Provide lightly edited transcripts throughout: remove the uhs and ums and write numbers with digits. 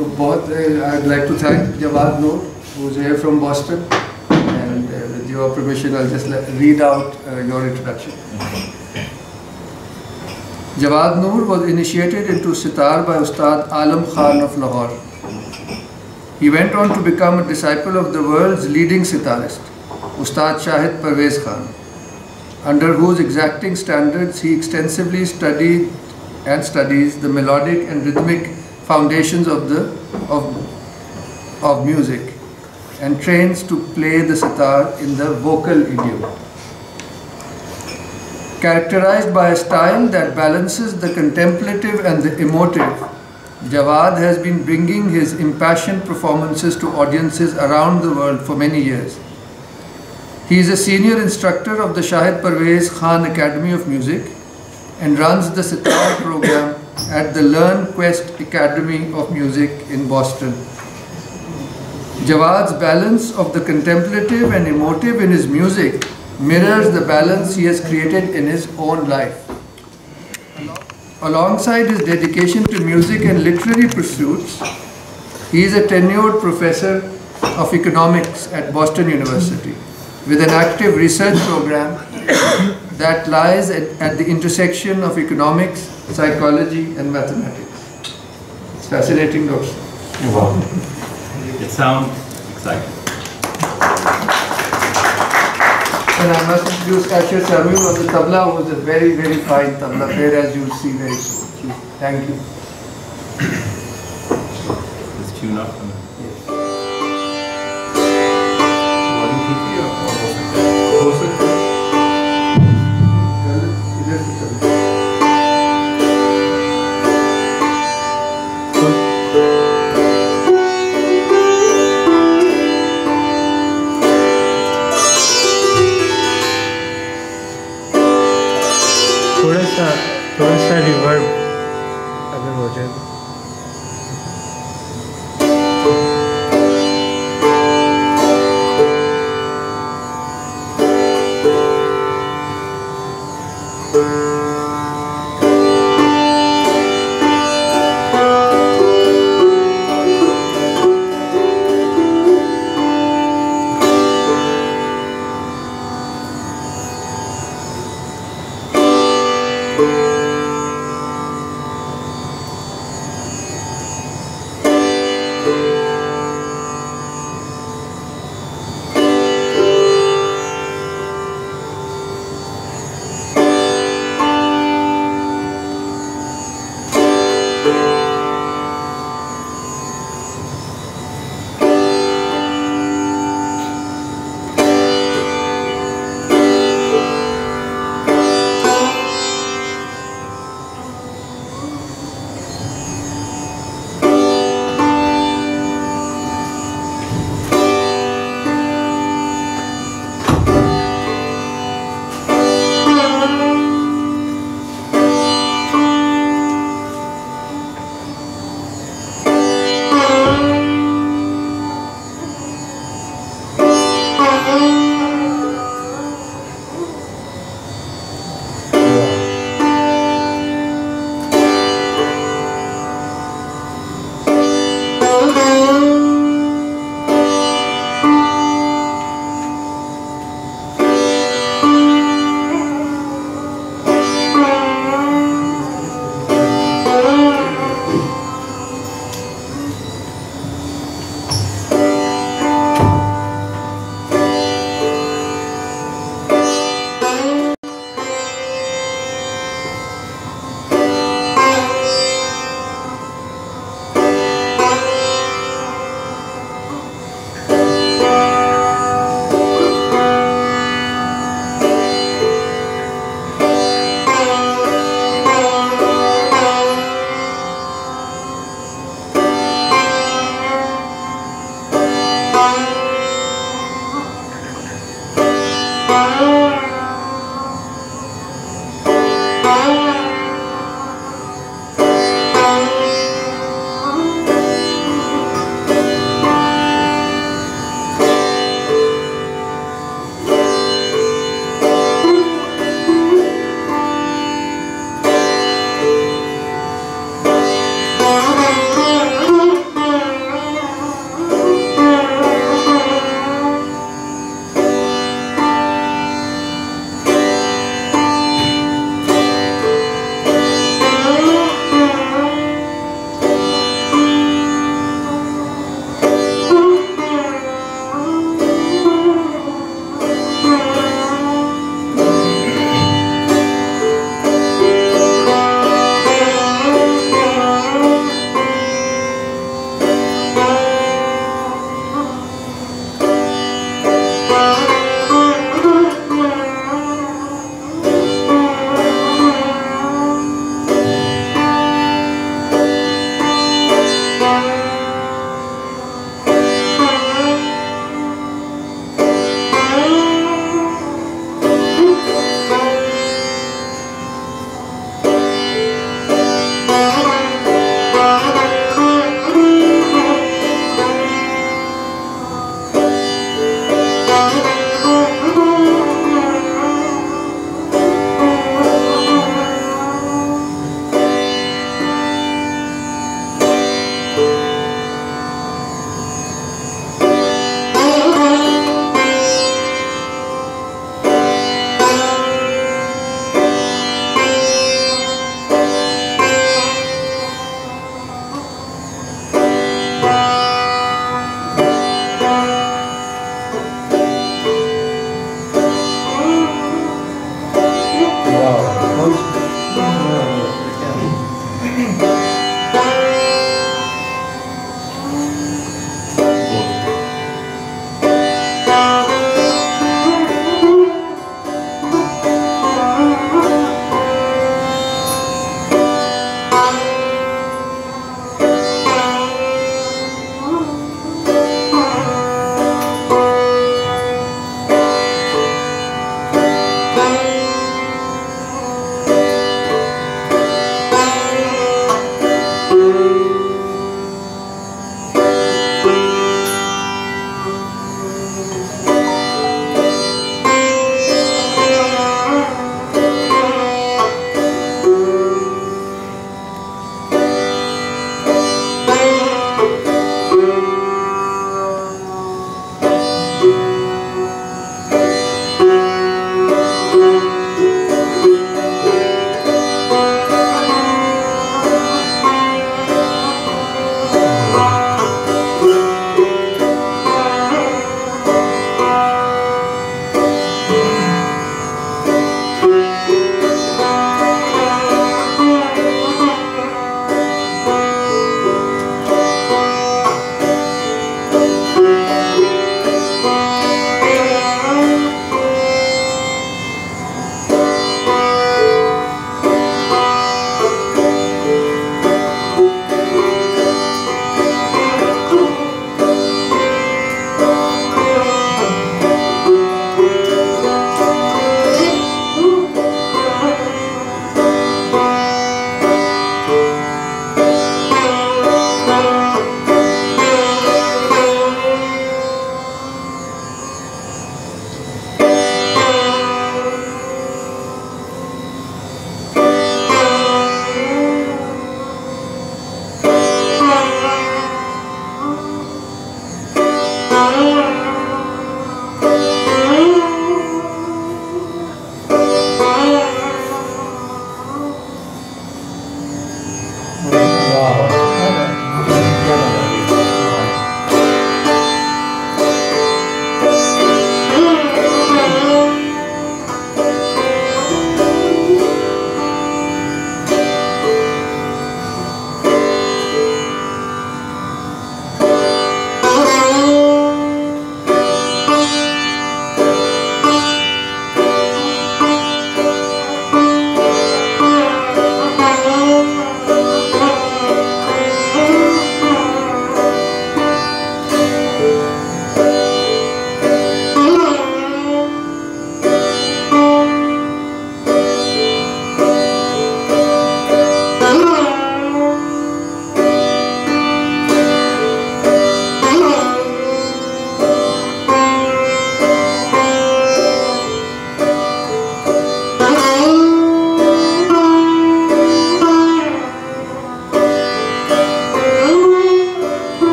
तो बहुत I'd like to thank Jawad Noor, who's here from Boston, and with your permission I'll just read out your introduction. Jawad Noor was initiated into sitar by Ustad Alam Khan of Lahore. He went on to become a disciple of the world's leading sitarist, Ustad Shahid Parvez Khan, under whose exacting standards he extensively studied and studies the melodic and rhythmic foundations of music and trains to play the sitar in the vocal idiom. Characterized by a style that balances the contemplative and the emotive, Jawad has been bringing his impassioned performances to audiences around the world for many years. He is a senior instructor of the Shahid Parvez Khan Academy of Music and runs the sitar program at the Learn Quest Academy of Music in Boston. Jawad's balance of the contemplative and emotive in his music mirrors the balance he has created in his own life. Alongside his dedication to music and literary pursuits, he is a tenured professor of economics at Boston University with an active research program that lies at the intersection of economics, psychology and mathematics. It's fascinating, Doctor. Wow. It sounds exciting. And I must introduce Asher Samuel of the tabla, who is a very, very fine tabla player, as you will see very soon. Thank you. Let's tune up. थोड़ा सा reverb अगर हो जाए तो।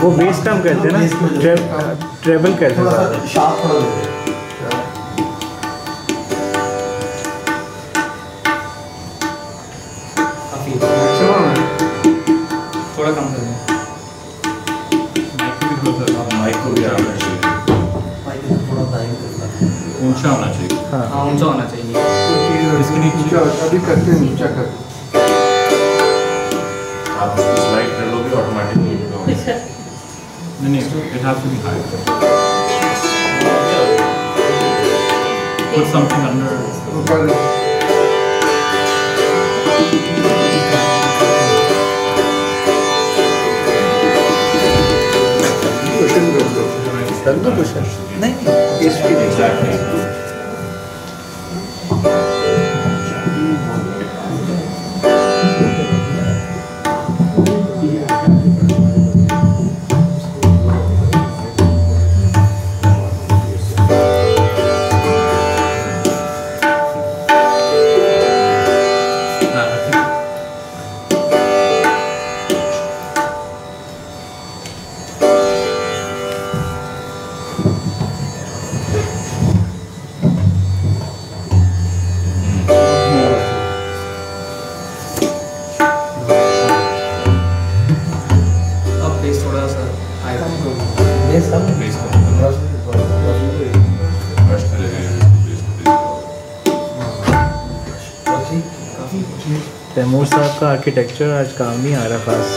वो base कम करते हैं ना, ट्रेबल करते हैं शार्प थोड़ा कम कर दें। माइक को भी आना चाहिए, ऊंचा होना चाहिए। हाँ ऊंचा होना चाहिए। इसके नीचे अभी करते हैं, नीचा कर। आप उसकी स्लाइड कर लोगे ऑटोमेटिकली। नहीं, it has to be high. Put something under. ऊपर लो। नहीं Exactly. तैमूर साहब का आर्किटेक्चर आज काम नहीं आ रहा खास।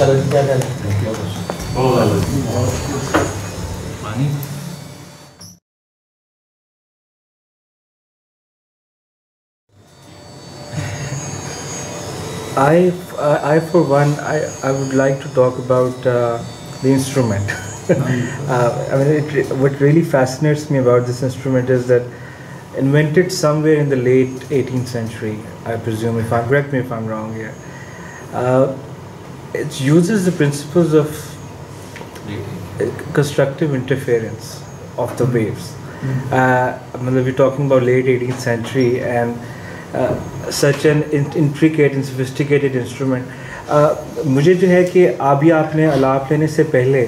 चलो क्या कहना Money? I for one, I would like to talk about the instrument. I mean, what really fascinates me about this instrument is that invented somewhere in the late 18th century, I presume, correct me if I'm wrong here. It uses the principles of constructive interference of the waves. We're talking about late 18th century and such an intricate and sophisticated instrument. मुझे जो है कि अभी आपने आलाप लेने से पहले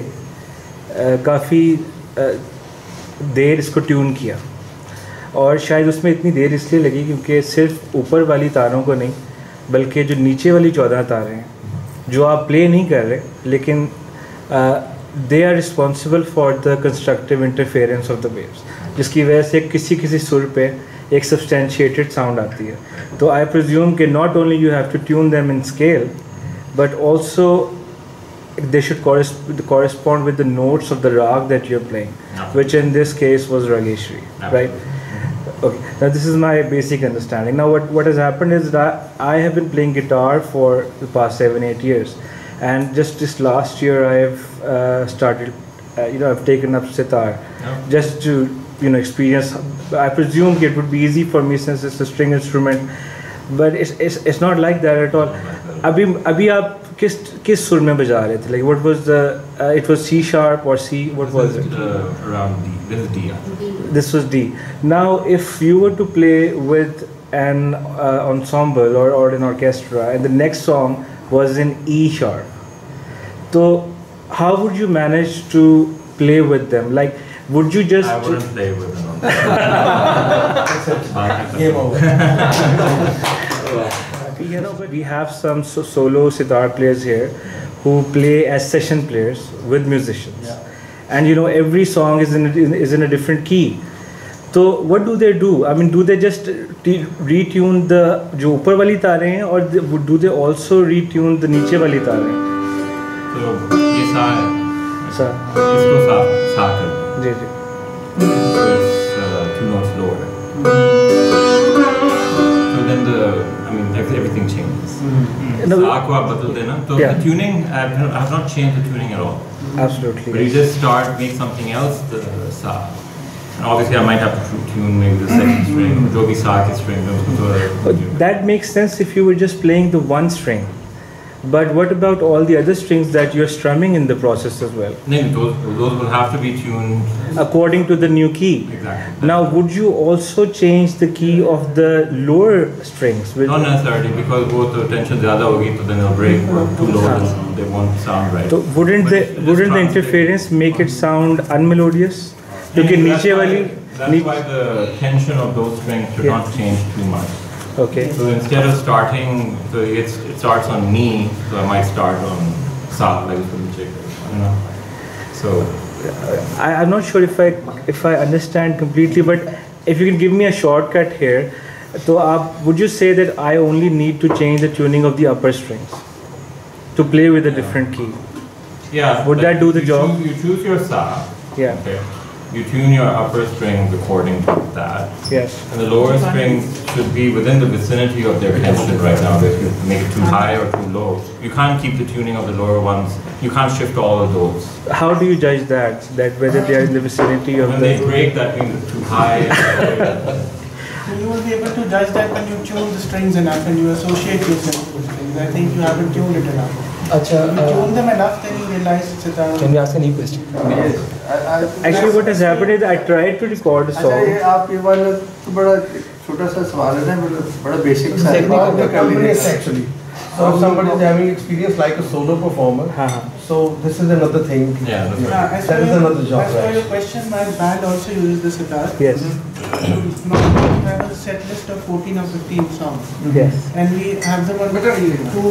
काफ़ी देर इसको ट्यून किया और शायद उसमें इतनी देर इसलिए लगी क्योंकि सिर्फ ऊपर वाली तारों को नहीं बल्कि जो नीचे वाली 14 तारें हैं जो आप प्ले नहीं कर रहे लेकिन they are responsible for the constructive interference of the waves जिसकी वजह से किसी सुर पे एक सब्सटेंशिएटेड साउंड आती है. तो आई प्रिज्यूम कि not only you have to tune them in scale but also they should correspond with the notes of the rag that you're playing, which in this case was Rageshri, right? Okay, now this is my basic understanding. Now what has happened is that I have been playing guitar for the past 7-8 years, and just this last year I have started, I've taken up sitar, just to experience. I presume it would be easy for me since it's a string instrument, but it's not like that at all. अभी आप किस सुर में बजा रहे थे? Like what was the it was C sharp or C, what was it? Around D. This is D. This was D. Now if you were to play with an ensemble or an orchestra and the next song was in E sharp, so how would you manage to play with them? Like would you just... I wouldn't play with them. Game over. But we have some solo sitar players here who play as session players with musicians, and every song is in a different key. So what do? I mean, do they just retune the जो ऊपर वाली तारें हैं और do they also retune the नीचे वाली तारें? तो ये सा है. सा. इसको सा कर दो. जी. So it's 2 notes lower. So then everything changes. सा को आप बदल देना तो the tuning I have not changed the tuning at all. Absolutely. But you just make something else the sa. And obviously I might have to tune maybe the second string, जो भी सा की string. That makes sense if you were just playing the one string. But what about all the other strings that you're strumming in the process as well? No, those will have to be tuned according to the new key. Exactly. Now, would you also change the key of the lower strings? Not necessarily, because both the tension zyada hogi, so then they'll break or too low, they won't sound right. So wouldn't the interference make it sound unmelodious? Because that's why the tension of those strings should not change too much. Okay. So instead of starting, so it starts on mi, so I might start on sa, like So I'm not sure if I understand completely, but if you can give me a shortcut here, so would you say that I only need to change the tuning of the upper strings to play with a different key? Yeah. Would that do the job? You choose your sa. Yeah. Okay. You tune your upper strings according to that. Yes. And the lower strings should be within the vicinity of their tension right now. If you make it too high or too low, you can't keep the tuning of the lower ones. You can't shift all of those. How do you judge that whether they are in the vicinity of when they break, that means it's too high. You will be able to judge that when you tune the strings enough and you associate yourself with strings. I think you haven't tuned it enough. If you tune them enough, then you realize it's a... Can we ask any question? Yes. Actually, what has happened is I tried to record a song. अच्छा ये आप ये वाला तो बड़ा छोटा सा सवाल है ना मतलब बड़ा बेसिक सा है. Actually. So if somebody is having experience like a solo performer, so this is another thing. Yeah, that's right. As That is another job. As for your question, my band also uses the sitar. Yes. normally we have a set list of 14 or 15 songs. Yes. And we have them on 2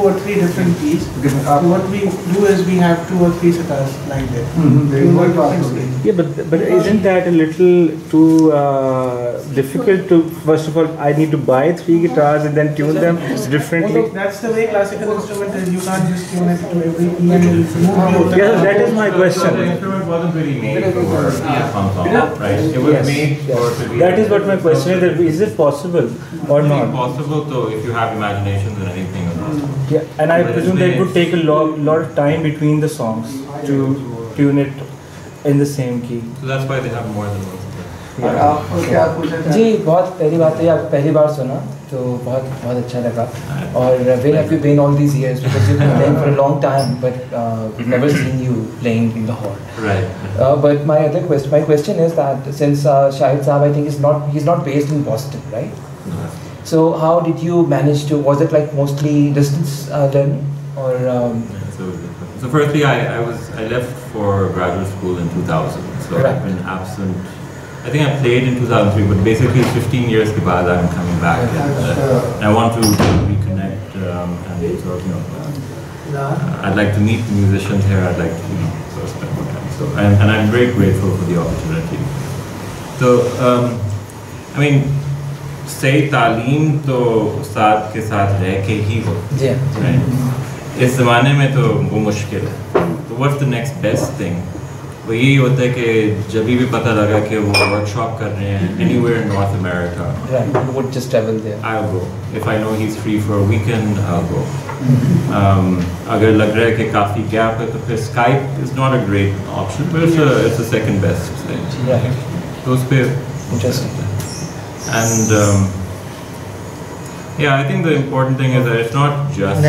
or 3 different keys. So what we do is we have 2 or 3 sitars like that. Yeah, but isn't that a little too difficult to, first of all, I need to buy 3 guitars and then tune them differently? That's the way classical instrument is. You can't just tune it to every key and move the Yeah, that is my The question. instrument wasn't really made for one song, right? It was Yes, made yes. for to be. That is what my question is, that is it possible or It's not? possible though if you have imagination than anything or not. Yeah, and I presume that it would take a lot of time between the songs to tune it in the same key. So that's why they have more than one. और आपको क्या पूछना जी बहुत पहली बात है, आप पहली बार सुना तो बहुत बहुत अच्छा लगा. और where have you been all these years, because you've been playing for a long time but we've never seen you playing in the hall. Right. But my question is that since Shahid Saab, I think he's not based in Boston, right? So how did you manage to, was it like mostly distance learning or So firstly, I left for graduate school in 2000. So Right. I've been absent. I think I played in 2003, but basically 15 years ke baad I'm coming back. And, I want to reconnect and sort of, I'd like to meet the musicians here. I'd like to, sort of spend more time. So and I'm very grateful for the opportunity. So I mean, say तालीम तो उस्ताद के साथ रह के ही हो. जी Right. इस ज़माने में तो वो मुश्किल है. तो what's the next best thing? वो यही होता है कि जब भी पता लगा कि वो वर्कशॉप कर रहे हैं anywhere in North America, right, you would just travel there. I'll go. If I know he's free for a weekend, I'll go. अगर लग रहा है कि काफ़ी gap है तो फिर Skype is not a great option, but it's a second best thing. Right. तो उस पे Interesting. and yeah, I think the important thing is that it's not just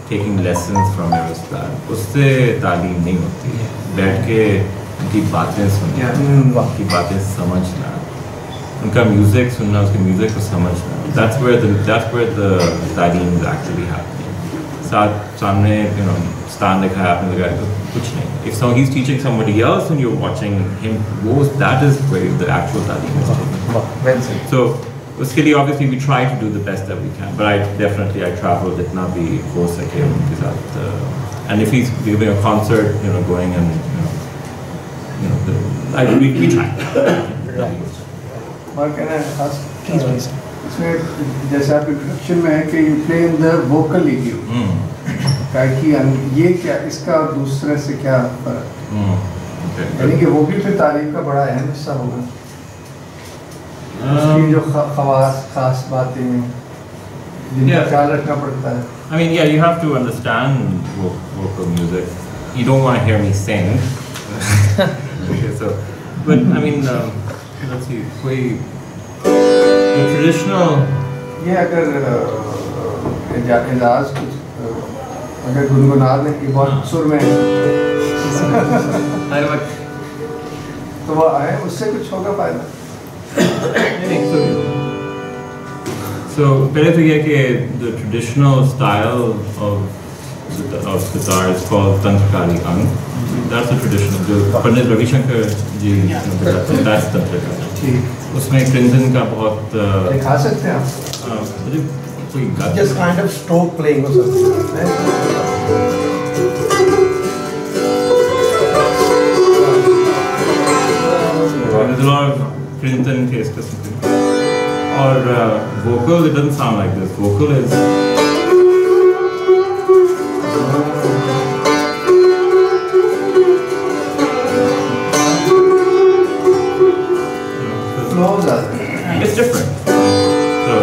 taking lessons from your ustad. उससे तालीम नहीं होती है. बैठ के उनकी बातें सुनना, उनकी बातें समझना, उनका म्यूजिक सुनना, उसके म्यूजिक को समझना. That's where the तालीम is actually happening. सामने stand दिखाया आपने लगाया तो कुछ नहीं. If he's teaching somebody else and you're watching him, that is where the actual तालीम is taken. Well said. So उसके लिए obviously we try to do the best that we can, but I travel जितना भी हो सके उनके साथ. And if he's giving a concert, going and we try. Or can I ask? Please. इसमें जैसे आप इंट्रोडक्शन में है कि you play in the vocal EQ. गायकी ये क्या, इसका दूसरे से क्या फर्क? यानी कि वो भी फिर तालीम का बड़ा अहम हिस्सा होगा. उसकी जो खास बातें हैं जिनका ख्याल रखना पड़ता है. I mean, yeah, you have to understand vocal music. You don't want to hear me sing. Okay, so, but I mean, let's see, the traditional. ये अगर एजाज कुछ अगर गुनगुना दें कि बहुत सुर में तो वो आए, उससे कुछ होगा फायदा. So पहले तो ये कि the traditional style of sitar is called Tantrakari Ang. That's the traditional. जो पंडित रविशंकर जी that's Tantrakari. उसमें कृंदन का बहुत दिखा सकते हैं आप? मुझे कोई Just kind of stroke playing or something. There's a lot of Clinton case or vocal. It doesn't sound like this. Vocal is. It's different. So.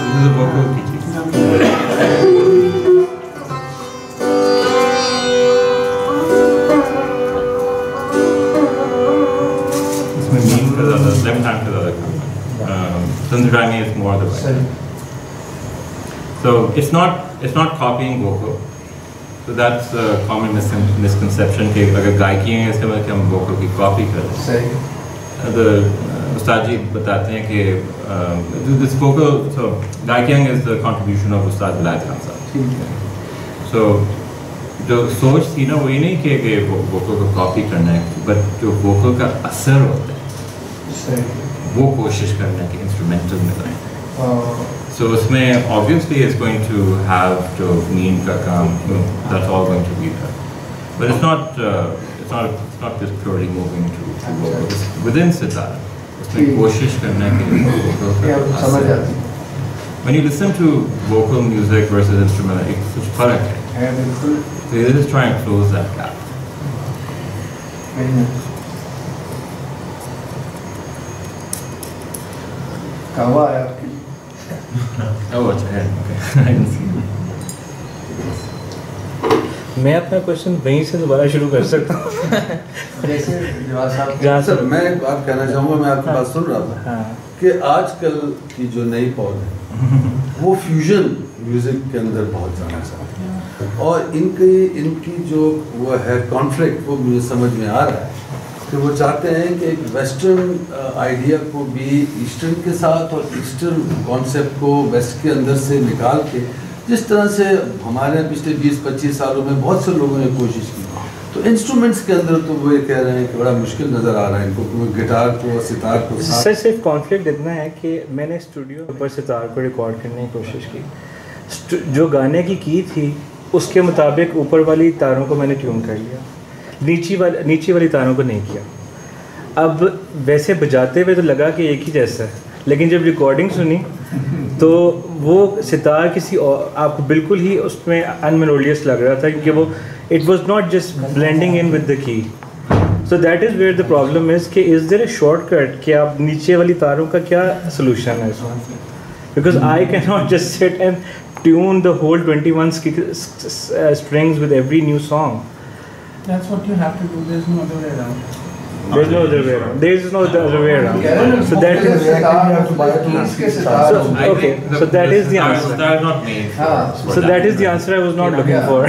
This is a vocal teaching. Left hand to the other camera. Tantrakari is more the right hand. So it's not copying vocal. So that's a common misconception कि अगर गायकी है इसके मतलब कि हम vocal की copy कर रहे हैं. The उस्ताद जी बताते हैं कि this vocal, so गायकी is the contribution of उस्ताद विलायत खान साहब. So जो सोच थी ना वो ये नहीं कि वोकल को कॉपी करना है, बट जो वोकल का असर होता है वो कोशिश करना है कि इंस्ट्रूमेंटल में लाएं। So उसमें obviously it's going to have जो मीन का काम, that's all going to be there, but it's not just purely moving to vocal. It's within sitar उसमें कोशिश करना है कि vocal का असर। When you listen to vocal music versus instrumental, एक कुछ फर्क है। So you're just trying to close that gap. कहवा है आपकी? Oh, अच्छा है, okay. I didn't see that. मैं अपना क्वेश्चन वहीं से दोबारा शुरू कर सकता हूँ। जैसे जहाँ सर मैं एक बात कहना चाहूँगा, मैं आपकी बात सुन रहा था कि आजकल की जो नई पौध है वो फ्यूजन म्यूजिक के अंदर बहुत जाना चाहते हैं, और इनकी जो वो है कॉन्फ्लिक्ट वो मुझे समझ में आ रहा है कि वो चाहते हैं कि एक वेस्टर्न आइडिया को भी ईस्टर्न के साथ और ईस्टर्न कॉन्सेप्ट को वेस्ट के अंदर से निकाल के, जिस तरह से हमारे पिछले 20-25 सालों में बहुत से लोगों ने कोशिश की, तो इंस्ट्रूमेंट्स के अंदर तो वो ये कह रहे हैं कि बड़ा मुश्किल नज़र आ रहा है इनको गिटार को सितार को। सर सिर्फ कॉन्फ्लिक्ट इतना है कि मैंने स्टूडियो पर सितार को रिकॉर्ड करने की कोशिश की, जो गाने की थी उसके मुताबिक ऊपर वाली तारों को मैंने ट्यून कर लिया, नीचे वाली तारों को नहीं किया। अब वैसे बजाते हुए तो लगा कि एक ही जैसा है, लेकिन जब रिकॉर्डिंग सुनी तो वो सितार किसी और आपको बिल्कुल ही उसमें अनमेलोडियस लग रहा था, क्योंकि वो it was not just blending in with the key. So that is where the problem is कि इज़ देयर अ शॉर्टकट कि आप नीचे वाली तारों का क्या सोल्यूशन है इसमें, because I can not just sit and tune the whole 21 strings with every new song. That's what you have to do. There's no other way around. There's no other way around. There is no other way around. So that is so that is the answer. That is not made. So that is the answer I was not looking for.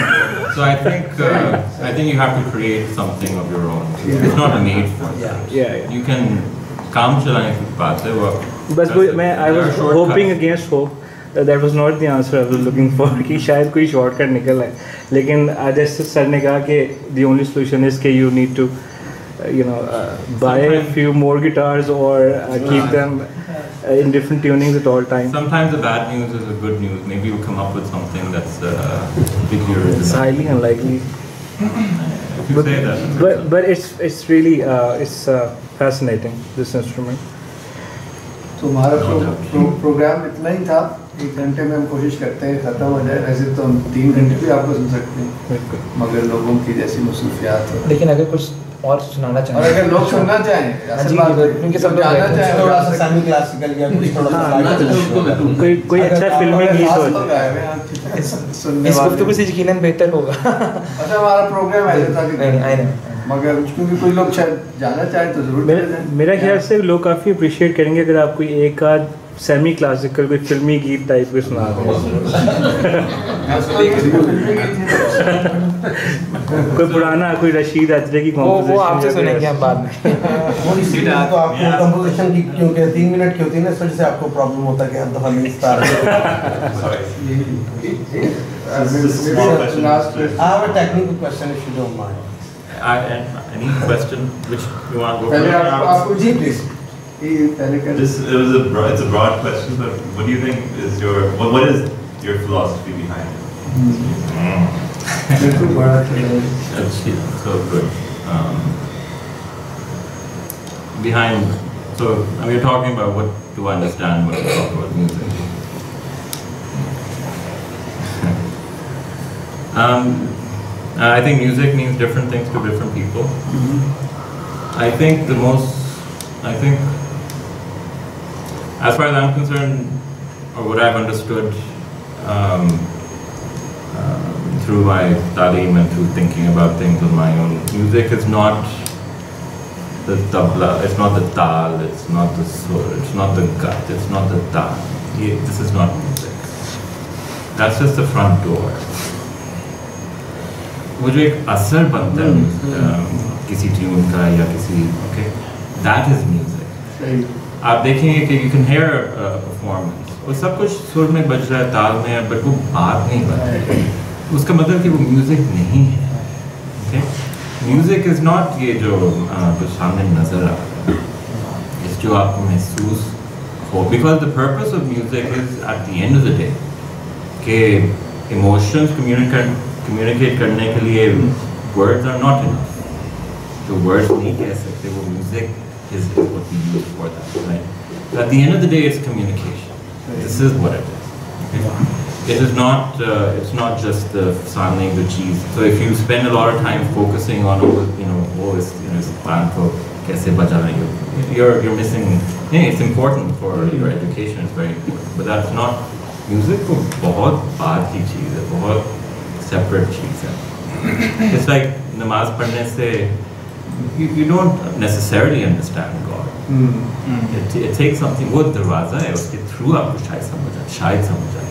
So I think you have to create something of your own. It's not made for that. Yeah. You can काम चलाने की बात है वो। बस वो मैं I was hoping against hope. That was not the answer I was looking for कि शायद कोई shortcut निकल आए, लेकिन जैसे सर ने कहा कि the only solution is कि you need to buy a few more guitars or keep them in different tunings at all times. Sometimes the bad news is the good news. Maybe you come up with something that's bigger. It's highly unlikely. If you say that. But it's really it's fascinating, this instrument. तो हमारा programme इतना ही था, 1 घंटे में हम कोशिश करते हैं ख़त्म हो जाए, वैसे तो हम 3 घंटे भी आपको सुन सकते हैं, मगर लोगों की जैसी मसरूफियात है। लेकिन अगर कुछ और सुनाना चाहें, और अगर लोग सुनना चाहें, क्योंकि सब जाना चाहें थोड़ा सा सेमी क्लासिकल या कुछ थोड़ा कोई अच्छा फिल्मी गीत हो इस गुफ्तगू से यकीनन बेहतर होगा। अच्छा हमारा प्रोग्राम ऐसा था कि मगर क्योंकि कोई लोग जाना चाहे तो जरूर मेरा ख्याल से लोग काफ़ी अप्रिशिएट करेंगे अगर आप कोई एक आध सेमी क्लासिकल कोई फिल्मी गीत टाइप के सुना दें। कोई पुराना कोई रशीद अजरे की कंपोजिशन वो आपसे सुनेंगे हम बाद में। वो इसीलिए तो आपको कंपोजिशन की क्योंकि 3 मिनट की होती है ना, इस वजह से आपको प्रॉब्लम होता है कि हर दफा नहीं start. I have a technical question if you don't mind. Any question which you want to go पहले for? आपको जी please It's a broad question, but what do you think is what is your philosophy behind it? बिल्कुल बड़ा That's so good. Behind, so we're talking about what to understand when we talk about music. I think music means different things to different people. I think as far as I'm concerned, or what I've understood through my talim and through thinking about things on my own, music is not the tabla, it's not the tal, it's not the sur, it's not the gut, it's not the ta. This is not music. That's just the front door. वो जो एक असर बनता है किसी tune का या किसी that is music. आप देखेंगे कि you can hear a performance, वो सब कुछ सुर में बज रहा है, ताल में है, but वो बात नहीं बन रही। उसका मतलब कि वो म्यूज़िक नहीं है. Okay? Music is not ये जो सामने नज़र आ रहा है, इस जो आपको महसूस हो. Because the purpose of music is at the end of the day कि emotions communicate करने के लिए words are not enough. जो words नहीं कह सकते वो music is what we use for that, right? So at the end of the day, it's communication. This is what it is. Okay? It is not. It's not just the sounding the cheese. So if you spend a lot of time focusing on this plan for kaise bajana, you're missing. Yeah, it's important for your education. It's very important. But that's not music. को बहुत बात की चीज़ है, बहुत separate चीज़ है. It's like नमाज पढ़ने से you don't necessarily understand God. It takes something. वो दरवाज़ा है, उसके through आपको शायद समझ आए.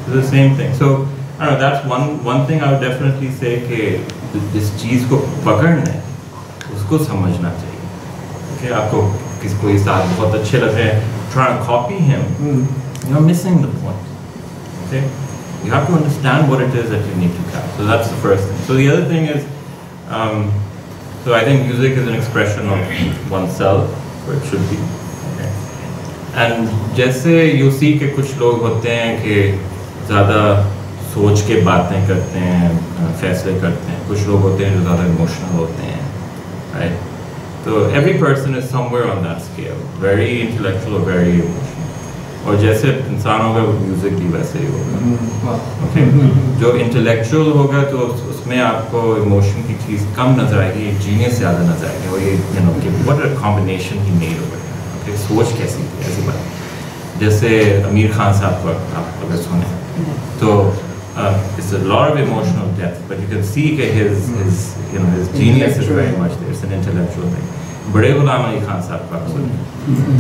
It's the same thing. So I don't know. That's one thing I would definitely say कि जिस चीज़ को पकड़ना है, उसको समझना चाहिए. Okay, आपको किसको इस साथ बहुत अच्छे लग रहे हैं, trying to copy him, you're missing the point. Okay, you have to understand what it is that you need to catch. So that's the first thing. So the other thing is, so I think music is an expression of oneself, or it should be. Okay, and जैसे you see कि कुछ लोग होते हैं कि ज़्यादा सोच के बातें करते हैं, फैसले करते हैं. कुछ लोग होते हैं जो ज़्यादा इमोशनल होते हैं, right? So every person is somewhere on that scale, very intellectual or very emotional. और जैसे इंसान होगा वो म्यूज़िक भी वैसे ही होगा. Okay? जो इंटेलेक्चुअल होगा तो उसमें आपको इमोशन की चीज़ कम नजर आएगी, एक जीनियस ज़्यादा नजर आएगी. और ये कि what a combination he made over here. Okay? सोच कैसी बात. जैसे आमिर खान साहब को आप अगर सुने तो it's a lot of emotional depth, but you can see that his genius is very much there. It's an intellectual thing. बड़े गुलाम अली खान साहब का सुने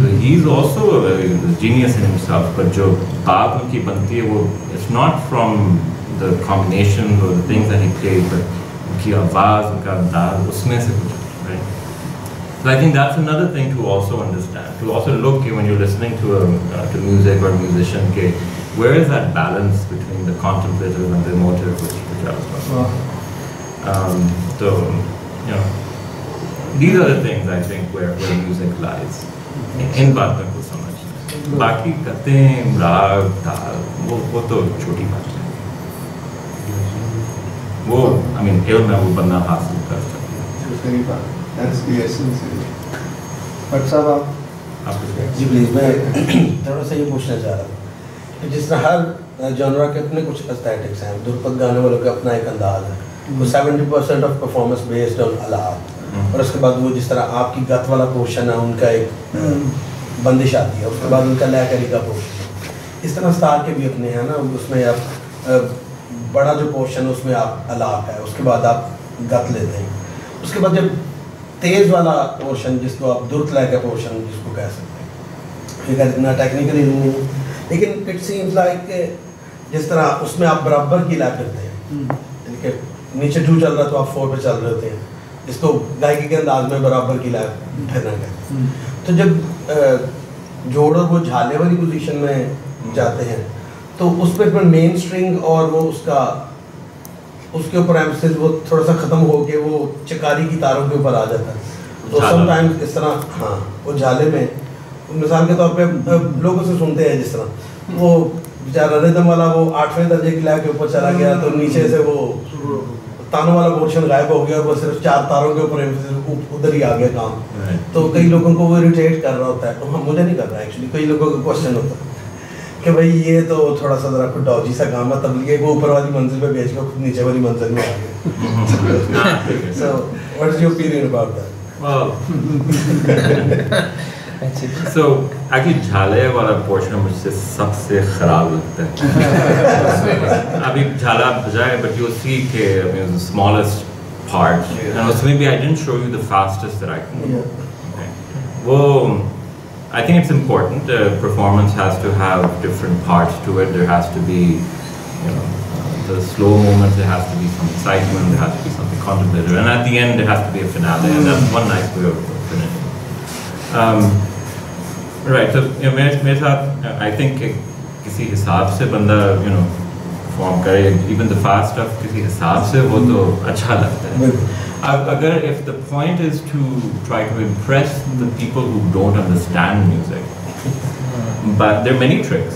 तो he is also a genius in himself, but जो बात उनकी बनती है वो it's not from the combinations or the things that he played, but उनकी आवाज़, उनका अंदाज, उसमें से कुछ, right? So I think that's another thing to also understand, to also look when you're listening to music or a musician, ke, where is that balance between the contemplative and the emotive, which I was talking about. So, these are the things I think where music lies. In बातों को समझना. बाकी कतें, राग, ताल, वो तो छोटी बात है. वो, I mean, इल्म है वो बंदा हासिल कर सकता है. That's the essence. But साहब आप जी प्लीज मैं थोड़ा सा ये पूछना चाह रहा हूँ कि जिस तरह हर जॉनरा के अपने कुछ एस्थेटिक्स हैं, ध्रुपद गाने वालों का अपना एक अंदाज है, वो 70% ऑफ परफॉर्मेंस बेस्ड ऑन आलाप, और उसके बाद वो जिस तरह आपकी गत वाला पोर्शन है उनका एक बंदिश आती है, उसके बाद उनका लयकारी का पोर्शन. इस तरह स्टार के भी अपने हैं ना, उसमें आप बड़ा जो पोर्शन है उसमें आप आलाप है, उसके बाद आप गत लेते हैं, उसके बाद जब तेज़ वाला पोर्शन जिसको आप दुर्त लय का पोर्शन जिसको कह सकते हैं, ठीक है, इतना टेक्निकली नहीं, लेकिन इट सीम्स लाइक जिस तरह उसमें आप बराबर की लय करते हैं, ठीक है, नीचे 2 चल रहा तो आप 4 पे चल रहे होते हैं, इसको गायकी के अंदाज में बराबर की लय फिरना है. तो जब जोड़ और वो झाले वाली पोजीशन में जाते हैं तो उस पर मेन स्ट्रिंग और वो उसके ऊपर एम्फसिस वो थोड़ा सा ख़त्म होके वो चकारी की तारों के ऊपर आ जाता है. तो समटाइम्स इस तरह, हाँ, वो झाले में मिसाल के तौर पे लोगों से सुनते हैं जिस तरह वो बेचारा रिदम वाला वो 8वें दर्जे की लय के ऊपर चला गया तो नीचे से वो तानों वाला पोर्शन गायब हो गया, वो सिर्फ 4 तारों के ऊपर एम्फसिस उधर ही आ गया काम. तो कई लोगों को वो इरिटेट कर रहा होता है. तो हाँ, मुझे नहीं कर रहा है एक्चुअली, कई लोगों का क्वेश्चन होता है कि भाई ये तो थोड़ा सा ज़रा कुछ डॉजी सा काम है, तबलीग को ऊपर वाली मंजिल पे भेज कर खुद नीचे वाली मंजिल में आ गए. So what is your opinion about that? Well, so actually झाले वाला पोर्शन मुझसे सबसे खराब लगता है. अभी झाला बजाए, but you'll see कि I mean the smallest part, and also maybe I didn't show you the fastest that I can do. Okay. वो I think it's important. The performance has to have different parts to it. There has to be, the slow moments. There has to be some excitement. There has to be something contemplative, and at the end there has to be a finale. And that's one nice way of finishing. Right. So मेरे साथ I think किसी हिसाब से बंदा perform करे, even the fast stuff किसी हिसाब से, वो तो अच्छा लगता है. अब अगर if the point is to try to impress the people who don't understand music, but there are many tricks.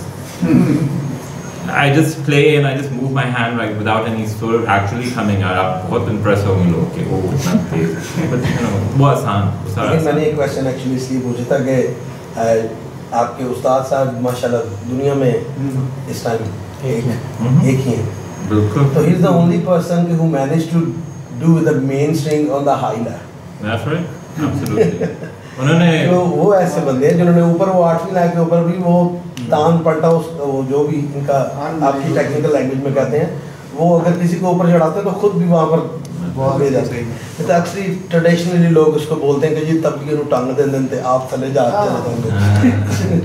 I just play and I just move my hand like without any sort of actually coming out. आप बहुत impress होंगे लोग कि वो इतना तेज, but you know वो आसान, वो सारा. लेकिन मैंने एक क्वेश्चन एक्चुअली इसलिए पूछा था कि आपके उस्ताद साहब माशाल्लाह दुनिया में इस टाइम एक ही हैं. बिल्कुल. So he's the only person who managed to do the main string on the high line. That's right. Absolutely. उन्होंने तो वो ऐसे बंदे हैं जिन्होंने ऊपर वो 8वीं लाइन के ऊपर भी वो तान पलटा, वो जो भी इनका आपकी टेक्निकल लैंग्वेज में कहते हैं, वो अगर किसी को ऊपर चढ़ाते हैं तो खुद भी वहाँ पर ले जाते हैं. तो एक्चुअली ट्रेडिशनली लोग उसको बोलते हैं कि जी तबके को टांग दे देते आप थले जाते हैं.